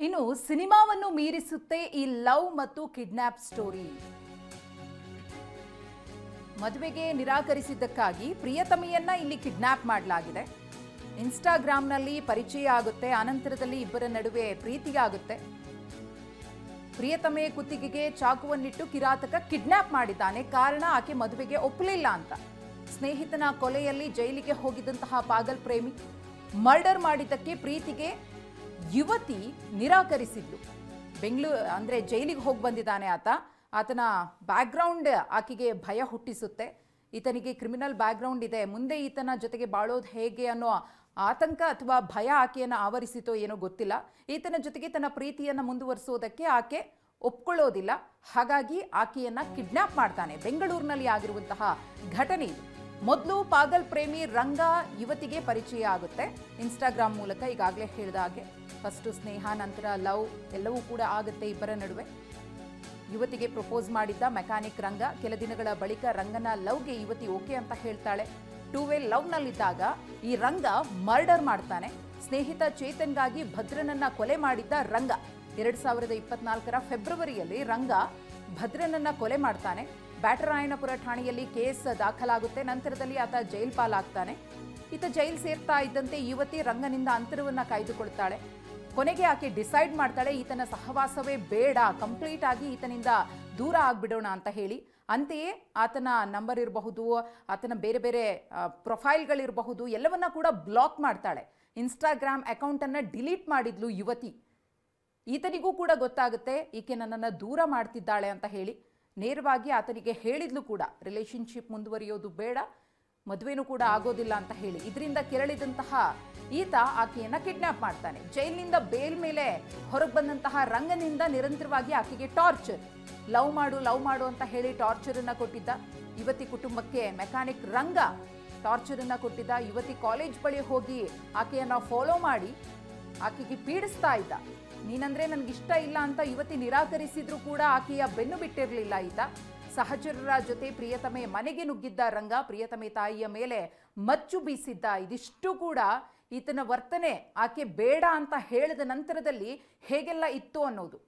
ಇನ್ನು ಸಿನಿಮಾವನ್ನು ಮೀರಿಸುತ್ತೆ ಈ ಲವ್ ಮತ್ತು ಕಿಡ್ನಾಪ್ ಸ್ಟೋರಿ. ಮದುವೆಗೆ ನಿರಾಕರಿಸಿದ್ದಕ್ಕಾಗಿ ಪ್ರಿಯತಮೆಯನ್ನ ಇಲ್ಲಿ ಕಿಡ್ನಾಪ್ ಮಾಡಲಾಗಿದೆ. ಇನ್ಸ್ಟಾಗ್ರಾಮ್ನಲ್ಲಿ ಪರಿಚಯ ಆಗುತ್ತೆ, ಅನಂತರದಲ್ಲಿ ಇಬ್ಬರ ನಡುವೆ ಪ್ರೀತಿಯಾಗುತ್ತೆ. ಪ್ರಿಯತಮೆ ಕುತ್ತಿಗೆಗೆ ಚಾಕುವನ್ನಿಟ್ಟು ಕಿರಾತಕ ಕಿಡ್ನಾಪ್ ಮಾಡಿದ್ದಾನೆ. ಕಾರಣ ಆಕೆ ಮದುವೆಗೆ ಒಪ್ಪಲಿಲ್ಲ ಅಂತ. ಸ್ನೇಹಿತನ ಕೊಲೆಯಲ್ಲಿ ಜೈಲಿಗೆ ಹೋಗಿದ್ದಂತಹ ಪಾಗಲ್ ಪ್ರೇಮಿ ಮರ್ಡರ್ ಮಾಡಿದ್ದಕ್ಕೆ ಪ್ರೀತಿಗೆ ಯುವತಿ ನಿರಾಕರಿಸಿದ್ಲು. ಅಂದ್ರೆ ಜೈಲಿಗೆ ಹೋಗಿ ಬಂದಿದ್ದಾನೆ ಆತ. ಆತನ ಬ್ಯಾಕ್ಗ್ರೌಂಡ್ ಆಕೆಗೆ ಭಯ ಹುಟ್ಟಿಸುತ್ತೆ. ಈತನಿಗೆ ಕ್ರಿಮಿನಲ್ ಬ್ಯಾಕ್ಗ್ರೌಂಡ್ ಇದೆ, ಮುಂದೆ ಈತನ ಜೊತೆಗೆ ಬಾಳೋದು ಹೇಗೆ ಅನ್ನೋ ಆತಂಕ ಅಥವಾ ಭಯ ಆಕೆಯನ್ನು ಆವರಿಸಿತೋ ಏನೋ ಗೊತ್ತಿಲ್ಲ. ಈತನ ಜೊತೆಗೆ ತನ್ನ ಪ್ರೀತಿಯನ್ನು ಮುಂದುವರಿಸೋದಕ್ಕೆ ಆಕೆ ಒಪ್ಕೊಳ್ಳೋದಿಲ್ಲ. ಹಾಗಾಗಿ ಆಕೆಯನ್ನ ಕಿಡ್ನಾಪ್ ಮಾಡ್ತಾನೆ. ಬೆಂಗಳೂರಿನಲ್ಲಿ ಆಗಿರುವಂತಹ ಘಟನೆ ಇದು. ಮೊದಲು ಪಾಗಲ್ ಪ್ರೇಮಿ ರಂಗ ಯುವತಿಗೆ ಪರಿಚಯ ಆಗುತ್ತೆ ಇನ್ಸ್ಟಾಗ್ರಾಮ್ ಮೂಲಕ. ಈಗಾಗಲೇ ಹೇಳಿದ ಹಾಗೆ ಫಸ್ಟ್ ಸ್ನೇಹ, ನಂತರ ಲವ್ ಎಲ್ಲವೂ ಕೂಡ ಆಗುತ್ತೆ ಇಬ್ಬರ ನಡುವೆ. ಯುವತಿಗೆ ಪ್ರಪೋಸ್ ಮಾಡಿದ್ದ ಮೆಕ್ಯಾನಿಕ್ ರಂಗ. ಕೆಲ ದಿನಗಳ ಬಳಿಕ ರಂಗನ ಲವ್ಗೆ ಯುವತಿ ಓಕೆ ಅಂತ ಹೇಳ್ತಾಳೆ. ಟೂ ವೇ ಲವ್ನಲ್ಲಿದ್ದಾಗ ಈ ರಂಗ ಮರ್ಡರ್ ಮಾಡ್ತಾನೆ. ಸ್ನೇಹಿತ ಚೇತನ್ಗಾಗಿ ಭದ್ರನನ್ನ ಕೊಲೆ ಮಾಡಿದ್ದ ರಂಗ 2024ರ ಫೆಬ್ರವರಿಯಲ್ಲಿ ರಂಗ ಭದ್ರನನ್ನ ಕೊಲೆ ಮಾಡ್ತಾನೆ. ಬ್ಯಾಟರಾಯನಪುರ ಠಾಣೆಯಲ್ಲಿ ಕೇಸ್ ದಾಖಲಾಗುತ್ತೆ. ನಂತರದಲ್ಲಿ ಆತ ಜೈಲ್ ಪಾಲಾಗ್ತಾನೆ. ಈತ ಜೈಲ್ ಸೇರ್ತಾ ಇದ್ದಂತೆ ಯುವತಿ ರಂಗನಿಂದ ಅಂತರವನ್ನ ಕಾಯ್ದುಕೊಳ್ತಾಳೆ. ಕೊನೆಗೆ ಆಕೆ ಡಿಸೈಡ್ ಮಾಡ್ತಾಳೆ ಈತನ ಸಹವಾಸವೇ ಬೇಡ, ಕಂಪ್ಲೀಟ್ ಆಗಿ ಈತನಿಂದ ದೂರ ಆಗ್ಬಿಡೋಣ ಅಂತ ಹೇಳಿ. ಅಂತೆಯೇ ಆತನ ನಂಬರ್ ಇರಬಹುದು, ಆತನ ಬೇರೆ ಬೇರೆ ಪ್ರೊಫೈಲ್ಗಳಿರಬಹುದು, ಎಲ್ಲವನ್ನ ಕೂಡ ಬ್ಲಾಕ್ ಮಾಡ್ತಾಳೆ. ಇನ್ಸ್ಟಾಗ್ರಾಮ್ ಅಕೌಂಟನ್ನು ಡಿಲೀಟ್ ಮಾಡಿದ್ಲು ಯುವತಿ. ಈತನಿಗೂ ಕೂಡ ಗೊತ್ತಾಗುತ್ತೆ ಈಕೆ ನನ್ನನ್ನು ದೂರ ಮಾಡ್ತಿದ್ದಾಳೆ ಅಂತ ಹೇಳಿ. ನೇರವಾಗಿ ಆತನಿಗೆ ಹೇಳಿದ್ಲು ಕೂಡ ರಿಲೇಶನ್ಶಿಪ್ ಮುಂದುವರಿಯೋದು ಬೇಡ, ಮದುವೆನೂ ಕೂಡ ಆಗೋದಿಲ್ಲ ಅಂತ ಹೇಳಿ. ಇದರಿಂದ ಕೆರಳಿದಂತಹ ಈತ ಆಕೆಯನ್ನ ಕಿಡ್ನಾಪ್ ಮಾಡ್ತಾನೆ. ಜೈಲಿನಿಂದ ಬೇಲ್ ಮೇಲೆ ಹೊರಗೆ ಬಂದಂತಹ ರಂಗನಿಂದ ನಿರಂತರವಾಗಿ ಆಕೆಗೆ ಟಾರ್ಚರ್, ಲವ್ ಮಾಡು ಅಂತ ಹೇಳಿ ಟಾರ್ಚರ್ ಅನ್ನ ಕೊಟ್ಟಿದ್ದ. ಯುವತಿ ಕುಟುಂಬಕ್ಕೆ ಮೆಕ್ಯಾನಿಕ್ ರಂಗ ಟಾರ್ಚರ್ ಅನ್ನ ಕೊಟ್ಟಿದ್ದ. ಯುವತಿ ಕಾಲೇಜ್ ಬಳಿ ಹೋಗಿ ಆಕೆಯನ್ನ ಫಾಲೋ ಮಾಡಿ ಆಕೆಗೆ ಪೀಡಿಸ್ತಾ ಇದ್ದ. ನೀನಂದ್ರೆ ನನ್ಗಿಷ್ಟ ಇಲ್ಲ ಅಂತ ಯುವತಿ ನಿರಾಕರಿಸಿದ್ರು ಕೂಡ ಆಕೆಯ ಬೆನ್ನು ಬಿಟ್ಟಿರಲಿಲ್ಲ ಈತ. ಸಹಚರರ ಜೊತೆ ಪ್ರಿಯತಮೆ ಮನೆಗೆ ನುಗ್ಗಿದ್ದ ರಂಗ. ಪ್ರಿಯತಮೆ ತಾಯಿಯ ಮೇಲೆ ಮಚ್ಚು ಬೀಸಿದ್ದ. ಇದಿಷ್ಟು ಕೂಡ ಈತನ ವರ್ತನೆ ಆಕೆ ಬೇಡ ಅಂತ ಹೇಳಿದ ನಂತರದಲ್ಲಿ ಹೇಗೆಲ್ಲ ಇತ್ತು ಅನ್ನೋದು.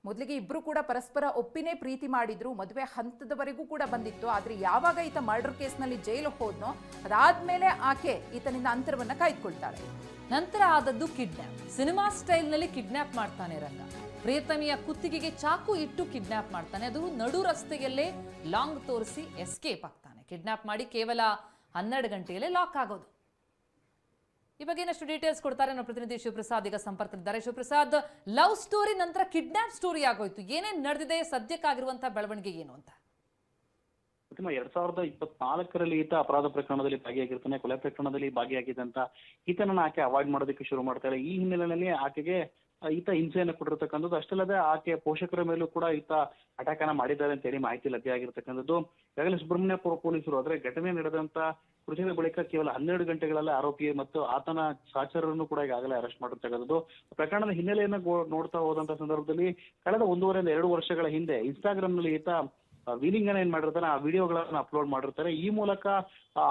ಮೊದಲಿಗೆ ಇಬ್ರು ಕೂಡ ಪರಸ್ಪರ ಒಪ್ಪಿನೇ ಪ್ರೀತಿ ಮಾಡಿದ್ರು. ಮದುವೆ ಹಂತದವರೆಗೂ ಕೂಡ ಬಂದಿತ್ತು. ಆದ್ರೆ ಯಾವಾಗ ಈತ ಮರ್ಡರ್ ಕೇಸ್ನಲ್ಲಿ ಜೈಲು ಹೋದ್ನೋ ಅದಾದ್ಮೇಲೆ ಆಕೆ ಈತನಿಂದ ಅಂತರವನ್ನ ಕಾಯ್ದುಕೊಳ್ತಾಳೆ. ನಂತರ ಆದದ್ದು ಕಿಡ್ನಾಪ್. ಸಿನಿಮಾ ಸ್ಟೈಲ್ನಲ್ಲಿ ಕಿಡ್ನಾಪ್ ಮಾಡ್ತಾನೆ ರಂಗ. ಪ್ರಿಯತಮಿಯ ಕುತ್ತಿಗೆಗೆ ಚಾಕು ಇಟ್ಟು ಕಿಡ್ನಾಪ್ ಮಾಡ್ತಾನೆ. ಅದು ನಡು ರಸ್ತೆಯಲ್ಲೇ ಲಾಂಗ್ ತೋರಿಸಿ ಎಸ್ಕೇಪ್ ಆಗ್ತಾನೆ. ಕಿಡ್ನಾಪ್ ಮಾಡಿ ಕೇವಲ 12 ಗಂಟೆಯಲ್ಲೇ ಲಾಕ್ ಆಗೋದು. ಈ ಬಗ್ಗೆ ಇನ್ನಷ್ಟು ಡೀಟೇಲ್ಸ್ ಕೊಡ್ತಾರೆ ನಮ್ಮ ಪ್ರತಿನಿಧಿ ಶಿವಪ್ರಸಾದ್ ಈಗ ಸಂಪರ್ಕದಲ್ಲಿದ್ದಾರೆ. ಶಿವಪ್ರಸಾದ್, ಲವ್ ಸ್ಟೋರಿ ನಂತರ ಕಿಡ್ನಾಪ್ ಸ್ಟೋರಿ ಆಗೋಯ್ತು. ಏನೇನ್ ನಡೆದಿದೆ, ಸದ್ಯಕ್ಕಾಗಿರುವಂತಹ ಬೆಳವಣಿಗೆ ಏನು ಅಂತ? 2024ರಲ್ಲಿ ಈತ ಅಪರಾಧ ಪ್ರಕರಣದಲ್ಲಿ ಭಾಗಿಯಾಗಿರ್ತಾನೆ. ಕೊಲೆ ಪ್ರಕರಣದಲ್ಲಿ ಭಾಗಿಯಾಗಿದ್ದಂತ ಈತನನ್ನ ಆಕೆ ಅವಾಯ್ಡ್ ಮಾಡೋದಕ್ಕೆ ಶುರು ಮಾಡ್ತಾಳೆ. ಈ ಹಿನ್ನೆಲೆಯಲ್ಲಿ ಆಕೆಗೆ ಈತ ಹಿಂಸೆಯನ್ನು ಕೊಟ್ಟಿರ್ತಕ್ಕಂಥದ್ದು. ಅಷ್ಟಲ್ಲದೆ ಆಕೆಯ ಪೋಷಕರ ಮೇಲೂ ಕೂಡ ಈತ ಅಟ್ಯಾಕ್ ಅನ್ನ ಮಾಡಿದ್ದಾರೆ ಅಂತ ಹೇಳಿ ಮಾಹಿತಿ ಲಭ್ಯ ಆಗಿರ್ತಕ್ಕಂಥದ್ದು. ಈಗಾಗಲೇ ಸುಬ್ರಹ್ಮಣ್ಯಪುರ ಪೊಲೀಸರು ಆದ್ರೆ ಘಟನೆ ನಡೆದಂತ ಕೃತ್ಯದ ಬಳಿಕ ಕೇವಲ 12 ಗಂಟೆಗಳಲ್ಲಿ ಆರೋಪಿ ಮತ್ತು ಆತನ ಸಹಚರರನ್ನು ಕೂಡ ಈಗಾಗಲೇ ಅರೆಸ್ಟ್ ಮಾಡಿರ್ತಕ್ಕಂಥದ್ದು. ಪ್ರಕರಣದ ಹಿನ್ನೆಲೆಯನ್ನ ನೋಡ್ತಾ ಹೋದಂತ ಸಂದರ್ಭದಲ್ಲಿ ಕಳೆದ 1.5 ರಿಂದ 2 ವರ್ಷಗಳ ಹಿಂದೆ ಇನ್ಸ್ಟಾಗ್ರಾಮ್ ನಲ್ಲಿ ಈತ ವೀಲಿಂಗ್ ಅನ್ನ ಏನ್ ಮಾಡಿರ್ತಾನೆ, ಆ ವಿಡಿಯೋಗಳನ್ನ ಅಪ್ಲೋಡ್ ಮಾಡಿರ್ತಾರೆ. ಈ ಮೂಲಕ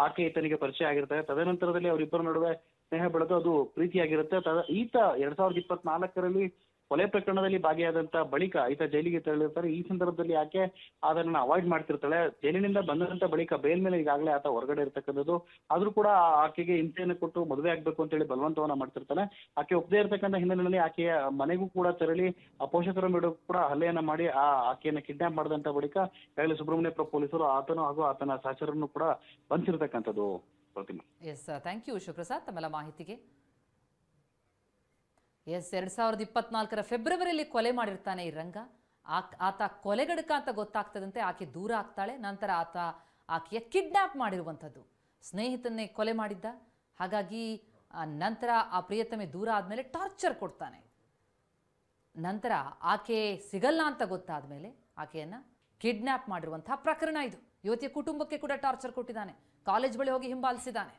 ಆಕೆ ಈತನಿಗೆ ಪರಿಚಯ ಆಗಿರ್ತಾರೆ. ತದನಂತರದಲ್ಲಿ ಅವರಿಬ್ಬರ ನಡುವೆ ಸ್ನೇಹ ಬೆಳೆದು ಅದು ಪ್ರೀತಿಯಾಗಿರುತ್ತೆ. ಈತ 2024ರಲ್ಲಿ ಕೊಲೆ ಪ್ರಕರಣದಲ್ಲಿ ಭಾಗಿಯಾದಂತ ಬಳಿಕ ಈತ ಜೈಲಿಗೆ ತೆರಳಿರ್ತಾರೆ. ಈ ಸಂದರ್ಭದಲ್ಲಿ ಆಕೆ ಅದನ್ನ ಅವಾಯ್ಡ್ ಮಾಡ್ತಿರ್ತಾಳೆ. ಜೈಲಿನಿಂದ ಬಂದಂತ ಬಳಿಕ ಬೇಲ್ ಮೇಲೆ ಈಗಾಗಲೇ ಆತ ಹೊರಗಡೆ ಇರ್ತಕ್ಕಂಥದ್ದು. ಆದ್ರೂ ಕೂಡ ಆಕೆಗೆ ಹಿಂಸೆಯನ್ನು ಕೊಟ್ಟು ಮದುವೆ ಆಗ್ಬೇಕು ಅಂತ ಹೇಳಿ ಬಲವಂತವನ್ನ ಮಾಡ್ತಿರ್ತಾನೆ. ಆಕೆ ಒಪ್ಪದೇ ಇರ್ತಕ್ಕಂಥ ಹಿನ್ನೆಲೆಯಲ್ಲಿ ಆಕೆಯ ಮನೆಗೂ ಕೂಡ ತೆರಳಿ ಆ ಪೋಷಕರ ಮೇಲೂ ಕೂಡ ಹಲ್ಲೆಯನ್ನ ಮಾಡಿ ಆಕೆಯನ್ನ ಕಿಡ್ನಾಪ್ ಮಾಡಿದಂತ ಬಳಿಕ ಈಗಾಗಲೇ ಸುಬ್ರಹ್ಮಣ್ಯಪುರ ಪೊಲೀಸರು ಆತನು ಹಾಗೂ ಆತನ ಸಹಚರನ್ನು ಕೂಡ ಬಂಧಿಸಿರ್ತಕ್ಕಂಥದ್ದು. ಪ್ರತಿಮಾ, ಎಸ್, ಥ್ಯಾಂಕ್ ಯು ಶಿವಪ್ರಸಾದ್ ತಮ್ಮೆಲ್ಲ ಮಾಹಿತಿಗೆ. ಎಸ್, 2024ರ ಫೆಬ್ರವರಿಯಲ್ಲಿ ಕೊಲೆ ಮಾಡಿರ್ತಾನೆ ಈ ರಂಗ. ಆತ ಕೊಲೆಗಡಕ ಅಂತ ಗೊತ್ತಾಗ್ತದಂತೆ ಆಕೆ ದೂರ ಆಗ್ತಾಳೆ. ನಂತರ ಆಕೆಯ ಕಿಡ್ನಾಪ್ ಮಾಡಿರುವಂಥದ್ದು. ಸ್ನೇಹಿತನ್ನೇ ಕೊಲೆ ಮಾಡಿದ್ದ. ಹಾಗಾಗಿ ನಂತರ ಆ ಪ್ರಿಯತಮೆ ದೂರ ಆದಮೇಲೆ ಟಾರ್ಚರ್ ಕೊಡ್ತಾನೆ. ನಂತರ ಆಕೆ ಸಿಗಲ್ಲ ಅಂತ ಗೊತ್ತಾದ ಮೇಲೆ ಆಕೆಯನ್ನು ಕಿಡ್ನಾಪ್ ಮಾಡಿರುವಂತಹ ಪ್ರಕರಣ ಇದು. ಯುವತಿಯ ಕುಟುಂಬಕ್ಕೆ ಕೂಡ ಟಾರ್ಚರ್ ಕೊಟ್ಟಿದ್ದಾನೆ. ಕಾಲೇಜ್ ಬಳಿ ಹೋಗಿ ಹಿಂಬಾಲಿಸಿದ್ದಾನೆ.